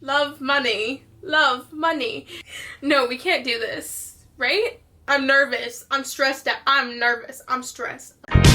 love money. Love money. No, we can't do this, right? I'm nervous. I'm stressed out. I'm nervous. I'm stressed. Alright,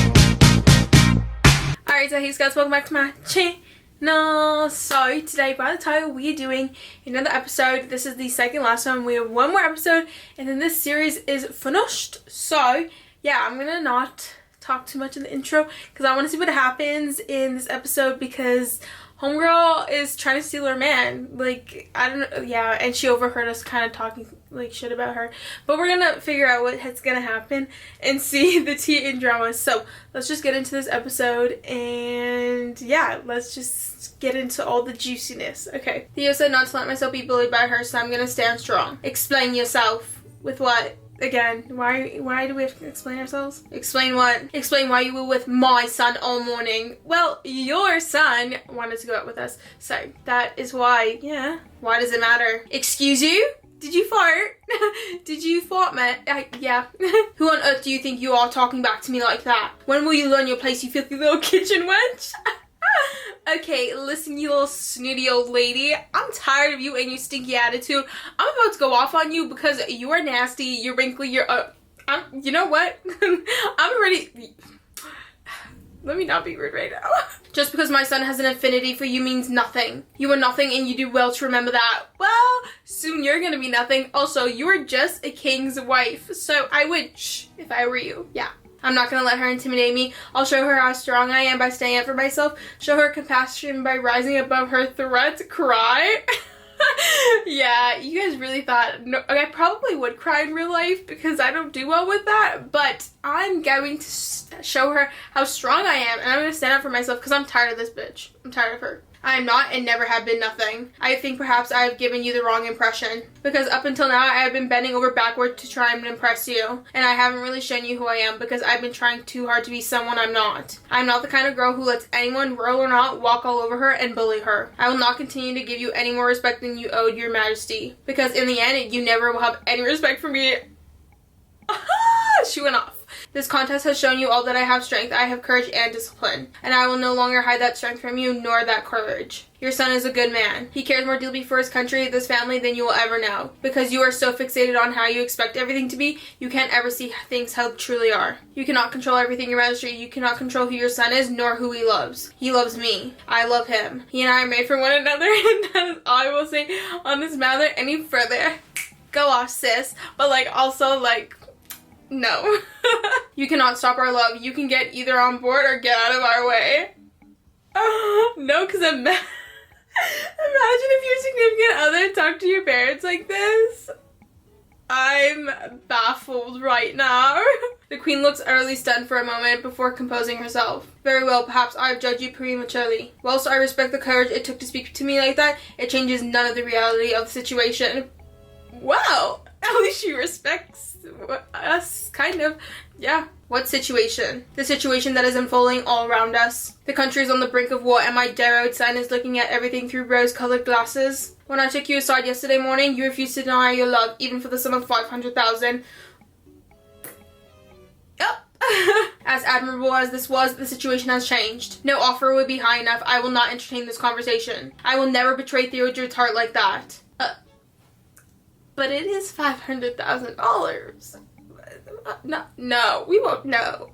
so hey guys, welcome back to my channel. So today, by the title, we are doing another episode. This is the second last one. We have one more episode, and then this series is finished. So yeah, I'm gonna not talk too much in the intro because I want to see what happens in this episode, because homegirl is trying to steal her man. Like, I don't know, yeah, and she overheard us kind of talking like shit about her. But we're gonna figure out what's gonna happen and see the tea in drama. So let's just get into this episode, and yeah, let's just get into all the juiciness. Okay. Theo said not to let myself be bullied by her, so I'm gonna stand strong. Explain yourself. With what? Again, why do we have to explain ourselves? Explain what? Explain why you were with my son all morning. Well, your son wanted to go out with us, so that is why. Yeah. Why does it matter? Excuse you? Did you fart? Did you fart, man? Yeah. Who on earth do you think you are talking back to me like that? When will you learn your place, you filthy little kitchen wench? Okay, listen, you little snooty old lady. I'm tired of you and your stinky attitude. I'm about to go off on you because you are nasty, you're wrinkly, you're you know what? I'm ready. Let me not be rude right now. Just because my son has an affinity for you means nothing. You are nothing, and you do well to remember that. Well, soon you're gonna be nothing. Also, you are just a king's wife, so I would shh if I were you. Yeah. I'm not gonna let her intimidate me. I'll show her how strong I am by standing up for myself. Show her compassion by rising above her threat. Cry? Yeah, you guys really thought, no, I probably would cry in real life because I don't do well with that, but I'm going to show her how strong I am, and I'm gonna stand up for myself because I'm tired of this bitch. I'm tired of her. I am not and never have been nothing. I think perhaps I have given you the wrong impression, because up until now I have been bending over backward to try and impress you, and I haven't really shown you who I am because I've been trying too hard to be someone I'm not. I'm not the kind of girl who lets anyone, royal or not, walk all over her and bully her. I will not continue to give you any more respect than you owed your majesty, because in the end you never will have any respect for me. She went off. This contest has shown you all that I have strength. I have courage and discipline, and I will no longer hide that strength from you, nor that courage. Your son is a good man. He cares more deeply for his country, this family, than you will ever know. Because you are so fixated on how you expect everything to be, you can't ever see things how they truly are. You cannot control everything, your majesty. You cannot control who your son is, nor who he loves. He loves me. I love him. He and I are made for one another, and that is all I will say on this matter any further. Go off, sis. But also no. You cannot stop our love. You can get either on board or get out of our way. No, because imagine if your significant other talked to your parents like this. I'm baffled right now. The queen looks utterly stunned for a moment before composing herself. Very well, perhaps I have judged you prematurely. Whilst I respect the courage it took to speak to me like that, it changes none of the reality of the situation. Wow, at least she respects us, kind of. Yeah. What situation? The situation that is unfolding all around us. The country is on the brink of war, and my dear son is looking at everything through rose-colored glasses. When I took you aside yesterday morning, you refused to deny your love, even for the sum of 500,000. Yep. As admirable as this was, the situation has changed. No offer would be high enough. I will not entertain this conversation. I will never betray Theodore's heart like that. But it is $500,000. No, we won't. No.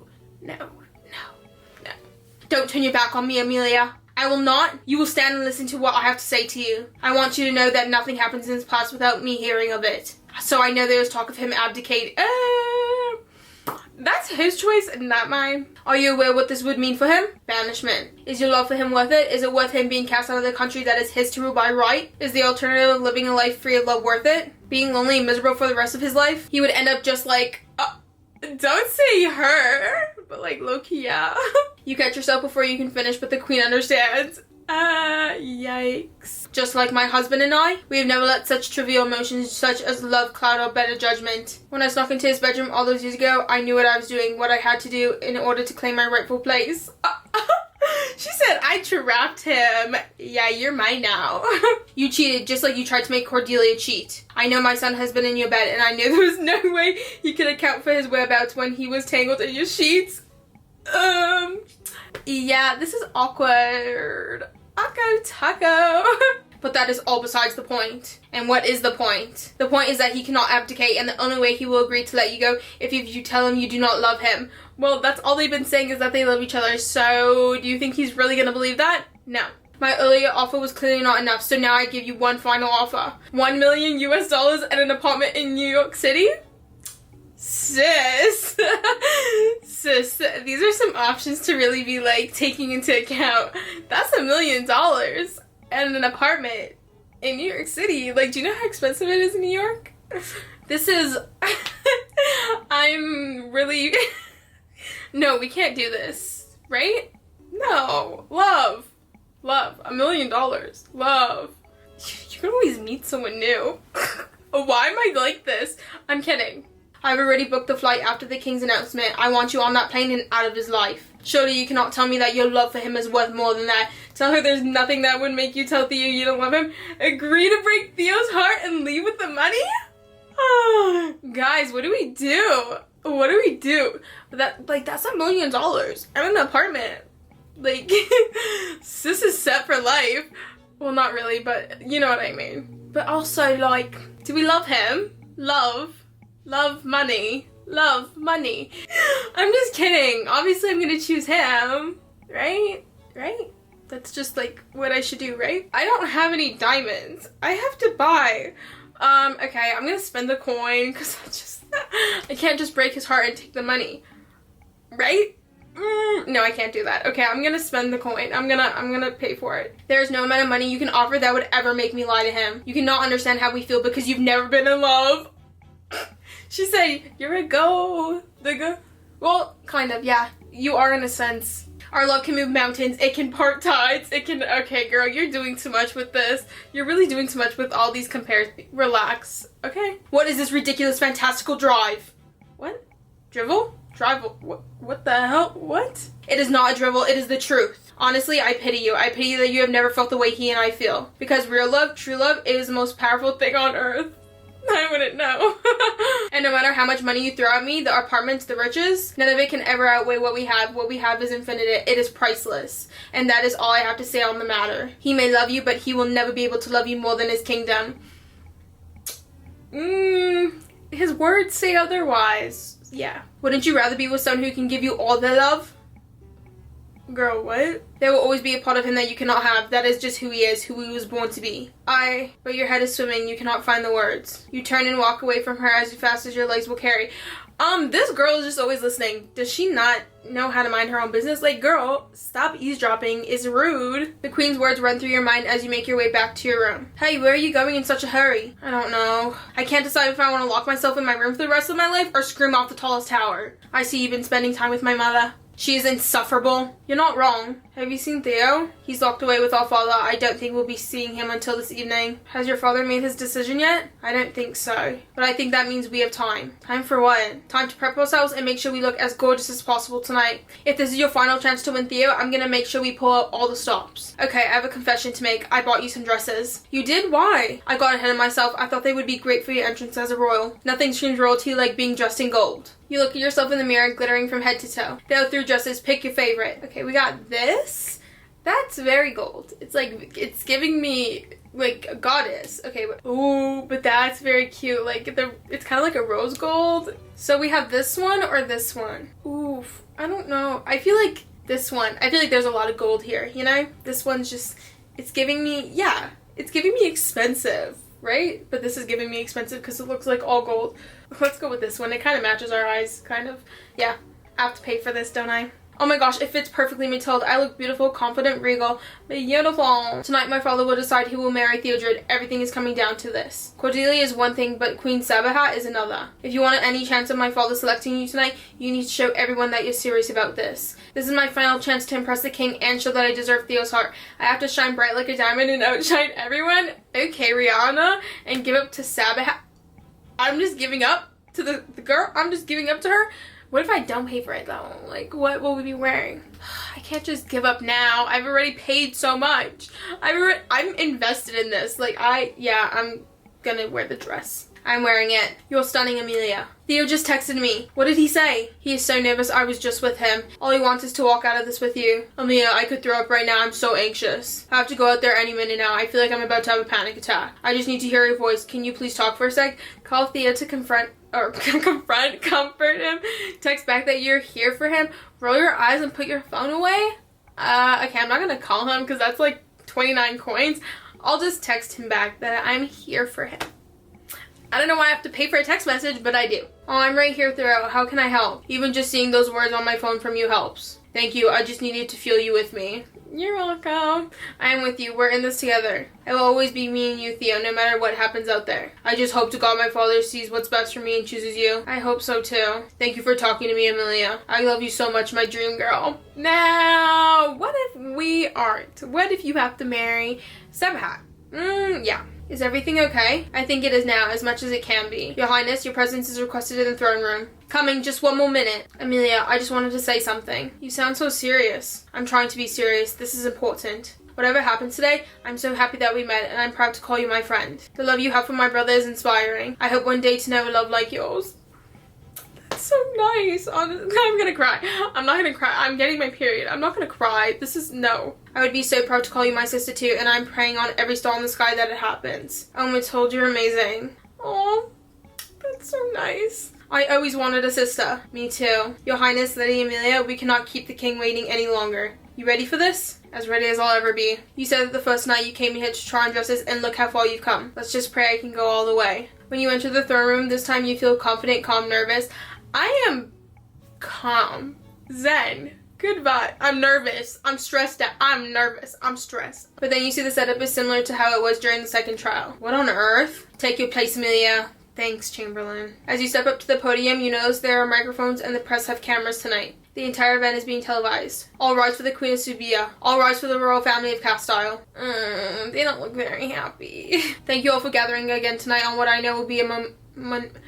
Don't turn your back on me, Amelia. I will not. You will stand and listen to what I have to say to you. I want you to know that nothing happens in this palace without me hearing of it. So I know there was talk of him abdicating. That's his choice, not mine. Are you aware what this would mean for him? Banishment. Is your love for him worth it? Is it worth him being cast out of the country that is his to rule by right? Is the alternative of living a life free of love worth it? Being lonely and miserable for the rest of his life? He would end up just like, don't say her, but low-key, yeah. You catch yourself before you can finish, but the queen understands. Yikes. Just like my husband and I, we have never let such trivial emotions such as love cloud our better judgment. When I snuck into his bedroom all those years ago, I knew what I was doing, what I had to do in order to claim my rightful place. She said I trapped him. Yeah, you're mine now. You cheated just like you tried to make Cordelia cheat. I know my son has been in your bed, and I knew there was no way you could account for his whereabouts when he was tangled in your sheets. Yeah, this is awkward. Taco. But that is all besides the point. And what is the point? The point is that he cannot abdicate, and the only way he will agree to let you go if you tell him you do not love him. Well, that's all they've been saying is that they love each other, so do you think he's really gonna believe that? No. My earlier offer was clearly not enough, so now I give you one final offer. $1 million US and an apartment in New York City? Sis. Sis, these are some options to really be like taking into account. That's $1 million and an apartment in New York City. Like, do you know how expensive it is in New York? This is, I'm really, no, we can't do this, right? No, love, $1 million, love. You can always meet someone new. Why am I like this? I'm kidding. I've already booked the flight after the king's announcement. I want you on that plane and out of his life. Surely you cannot tell me that your love for him is worth more than that. Tell her there's nothing that would make you tell Theo you don't love him. Agree to break Theo's heart and leave with the money? Guys, what do we do? What do we do? That's $1 million and an apartment. Like, sis is set for life. Well, not really, but you know what I mean. But also, like, do we love him? Love money. Love money. I'm just kidding. Obviously, I'm gonna choose him. Right? Right? That's just like what I should do, right? I don't have any diamonds. I have to buy. Okay, I'm gonna spend the coin because I can't just break his heart and take the money. Right? No, I can't do that. Okay, I'm gonna spend the coin. I'm gonna pay for it. There's no amount of money you can offer that would ever make me lie to him. You cannot understand how we feel because you've never been in love. She said, you're a gold digger. Well, kind of, yeah. You are in a sense. Our love can move mountains. It can part tides. It can, okay, girl, you're doing too much with this. You're really doing too much with all these comparisons. Relax, okay? What is this ridiculous, fantastical drive? What? Drivel? Drive? What the hell? What? It is not a drivel. It is the truth. Honestly, I pity you. I pity that you have never felt the way he and I feel. Because real love, true love, is the most powerful thing on earth. I wouldn't know. And no matter how much money you throw at me, the apartments, the riches, none of it can ever outweigh what we have. What we have is infinite. It is priceless. And that is all I have to say on the matter. He may love you, but he will never be able to love you more than his kingdom. His words say otherwise. Yeah. Wouldn't you rather be with someone who can give you all their love? Girl, what? There will always be a part of him that you cannot have. That is just who he is, who he was born to be. But your head is swimming. You cannot find the words. You turn and walk away from her as fast as your legs will carry. This girl is just always listening. Does she not know how to mind her own business? Like, girl, stop eavesdropping. It's rude. The queen's words run through your mind as you make your way back to your room. Hey, where are you going in such a hurry? I don't know. I can't decide if I want to lock myself in my room for the rest of my life or scream off the tallest tower. I see you've been spending time with my mother. She is insufferable. You're not wrong. Have you seen Theo? He's locked away with our father. I don't think we'll be seeing him until this evening. Has your father made his decision yet? I don't think so. But I think that means we have time. Time for what? Time to prep ourselves and make sure we look as gorgeous as possible tonight. If this is your final chance to win Theo, I'm gonna make sure we pull out all the stops. Okay, I have a confession to make. I bought you some dresses. You did? Why? I got ahead of myself. I thought they would be great for your entrance as a royal. Nothing screams royalty like being dressed in gold. You look at yourself in the mirror, glittering from head to toe. There are 3 dresses. Pick your favorite. Okay, we got this. That's very gold. It's like, it's giving me like a goddess. Okay, ooh, but that's very cute. Like, it's kind of like a rose gold. So we have this one or this one. Oof, I don't know. I feel like this one. I feel like there's a lot of gold here, you know? This one's just, it's giving me, yeah, it's giving me expensive. Right? But this is giving me expensive because it looks like all gold. Let's go with this one. It kind of matches our eyes, kind of. Yeah, I have to pay for this, don't I? Oh my gosh, it fits perfectly, Matilda. I look beautiful, confident, regal. Beautiful. Tonight my father will decide who will marry Theodred. Everything is coming down to this. Cordelia is one thing, but Queen Sabahat is another. If you want any chance of my father selecting you tonight, you need to show everyone that you're serious about this. This is my final chance to impress the king and show that I deserve Theo's heart. I have to shine bright like a diamond and outshine everyone. Okay, Rihanna, and give up to Sabahat. I'm just giving up to the girl. I'm just giving up to her. What if I don't pay for it though? Like, what will we be wearing? I can't just give up now. I've already paid so much. I'm invested in this. Like, I'm gonna wear the dress. I'm wearing it. You're stunning, Amelia. Theo just texted me. What did he say? He is so nervous. I was just with him. All he wants is to walk out of this with you. Amelia, I could throw up right now. I'm so anxious. I have to go out there any minute now. I feel like I'm about to have a panic attack. I just need to hear your voice. Can you please talk for a sec? Call Theo to comfort him. Text back that you're here for him. Roll your eyes and put your phone away. Okay, I'm not gonna call him because that's like 29 coins. I'll just text him back that I'm here for him. I don't know why I have to pay for a text message, but I do. Oh, I'm right here, Theo. How can I help? Even just seeing those words on my phone from you helps. Thank you. I just needed to feel you with me. You're welcome. I am with you. We're in this together. It will always be me and you, Theo, no matter what happens out there. I just hope to God my father sees what's best for me and chooses you. I hope so too. Thank you for talking to me, Amelia. I love you so much, my dream girl. Now, what if we aren't? What if you have to marry Sabhat? Yeah. Is everything okay? I think it is now, as much as it can be. Your Highness, your presence is requested in the throne room. Coming, just one more minute. Amelia, I just wanted to say something. You sound so serious. I'm trying to be serious. This is important. Whatever happens today, I'm so happy that we met, and I'm proud to call you my friend. The love you have for my brother is inspiring. I hope one day to know a love like yours. That's so nice. I'm gonna cry. I'm not gonna cry. I'm getting my period. I'm not gonna cry. This is no. I would be so proud to call you my sister too, and I'm praying on every star in the sky that it happens. We're told you're amazing. Oh, that's so nice. I always wanted a sister. Me too. Your Highness, Lady Amelia, we cannot keep the king waiting any longer. You ready for this? As ready as I'll ever be. You said that the first night you came here to try and justice, and look how far you've come. Let's just pray I can go all the way. When you enter the throne room, this time you feel confident, calm, nervous. I am calm. Zen. Goodbye. I'm nervous. I'm stressed out. I'm nervous. I'm stressed. But then you see the setup is similar to how it was during the second trial. What on earth? Take your place, Amelia. Thanks, Chamberlain. As you step up to the podium, you notice there are microphones and the press have cameras tonight. The entire event is being televised. All rise for the Queen of Subia. All rise for the royal family of Castile. They don't look very happy. Thank you all for gathering again tonight on what I know will be a momentous.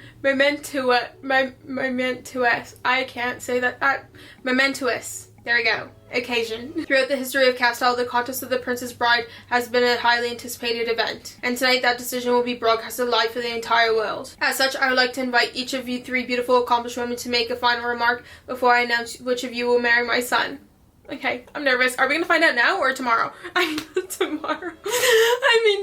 I can't say that. Momentous. There we go. Occasion. Throughout the history of Castile, the contest of the Princess Bride has been a highly anticipated event, and tonight that decision will be broadcasted live for the entire world. As such, I would like to invite each of you three beautiful, accomplished women to make a final remark before I announce which of you will marry my son. Okay, I'm nervous. Are we gonna find out now or tomorrow? Tomorrow.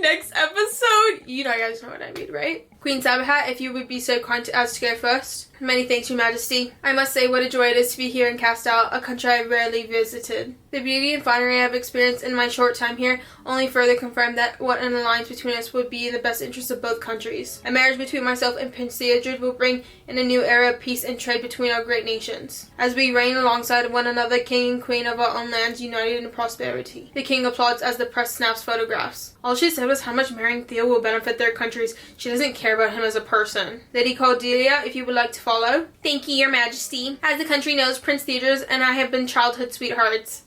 Next episode. You guys know what I mean, right? Queen Sabhat, if you would be so kind as to go first. Many thanks, Your Majesty. I must say what a joy it is to be here in Castile, a country I rarely visited. The beauty and finery I have experienced in my short time here only further confirm that what an alliance between us would be in the best interest of both countries. A marriage between myself and Prince Theodred will bring in a new era of peace and trade between our great nations. As we reign alongside one another, king and queen of our own lands, united in prosperity. The king applauds as the press snaps photographs. All she said was how much marrying Theo will benefit their countries. She doesn't care about him as a person. Lady Cordelia, if you would like to follow. Thank you, Your Majesty. As the country knows, Prince Theodred and I have been childhood sweethearts.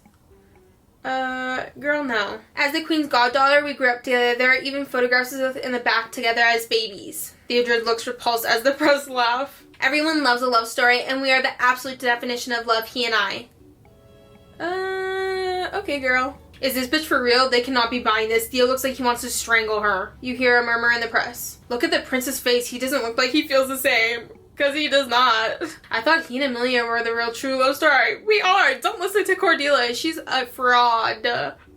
Girl, no. As the Queen's goddaughter, we grew up together. There are even photographs of us in the back together as babies. Theodred looks repulsed as the press laugh. Everyone loves a love story, and we are the absolute definition of love, he and I. Okay, girl. Is this bitch for real? They cannot be buying this. Theo looks like he wants to strangle her. You hear a murmur in the press. Look at the prince's face. He doesn't look like he feels the same. Because he does not. I thought he and Amelia were the real true love story. We are. Don't listen to Cordelia. She's a fraud.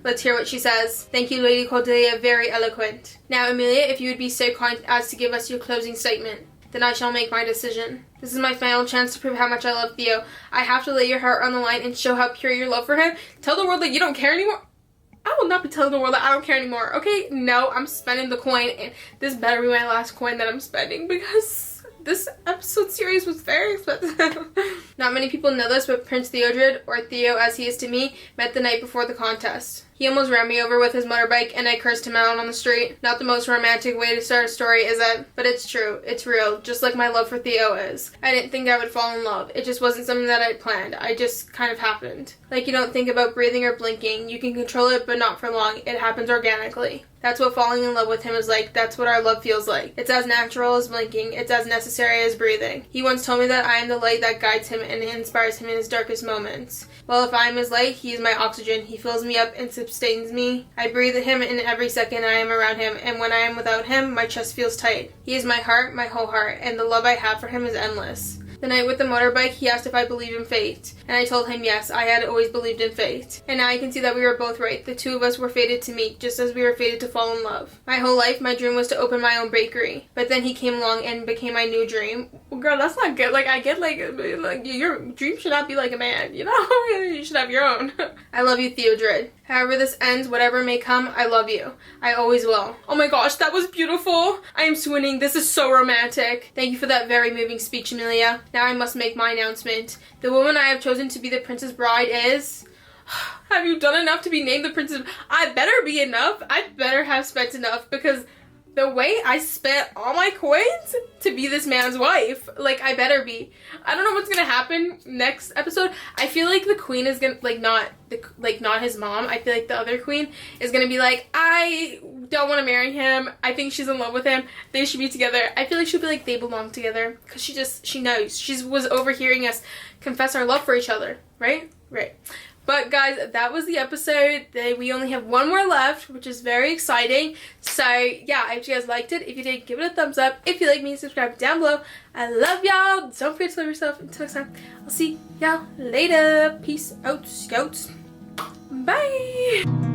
Let's hear what she says. Thank you, Lady Cordelia. Very eloquent. Now, Amelia, if you would be so kind as to give us your closing statement, then I shall make my decision. This is my final chance to prove how much I love Theo. I have to lay your heart on the line and show how pure your love for him. Tell the world that you don't care anymore. I will not be telling the world that I don't care anymore, okay? No, I'm spending the coin, and this better be my last coin that I'm spending because this episode series was very expensive. Not many people know this, but Prince Theodred, or Theo as he is to me, met the night before the contest. He almost ran me over with his motorbike, and I cursed him out on the street. Not the most romantic way to start a story, is it? But it's true. It's real. Just like my love for Theo is. I didn't think I would fall in love. It just wasn't something that I'd planned. I just kind of happened. Like you don't think about breathing or blinking. You can control it, but not for long. It happens organically. That's what falling in love with him is like. That's what our love feels like. It's as natural as blinking. It's as necessary as breathing. He once told me that I am the light that guides him and inspires him in his darkest moments. Well, if I am his light, he is my oxygen. He fills me up and sustains me. I breathe him in every second I am around him, and when I am without him, my chest feels tight. He is my heart, my whole heart, and the love I have for him is endless. The night with the motorbike, he asked if I believed in fate, and I told him yes, I had always believed in fate. And now I can see that we were both right. The two of us were fated to meet, just as we were fated to fall in love. My whole life, my dream was to open my own bakery, but then he came along and became my new dream. Well, girl, that's not good. Like, I get, like your dream should not be like a man, you know? You should have your own. I love you, Theo. However this ends, whatever may come, I love you. I always will. Oh my gosh, that was beautiful. I am swooning. This is so romantic. Thank you for that very moving speech, Amelia. Now I must make my announcement. The woman I have chosen to be the prince's bride is... Have you done enough to be named the princess? I better be enough. I better have spent enough, because the way I spent all my coins to be this man's wife, like, I better be. I don't know what's gonna happen next episode. I feel like the queen is gonna, not his mom. I feel like the other queen is gonna be like, I don't want to marry him. I think she's in love with him. They should be together. I feel like she'll be like, they belong together, because she knows. She was overhearing us confess our love for each other, right? Right. But guys, that was the episode. We only have one more left, which is very exciting. So yeah, I hope you guys liked it. If you did, give it a thumbs up. If you like me, subscribe down below. I love y'all. Don't forget to love yourself. Until next time, I'll see y'all later. Peace out, scouts. Bye.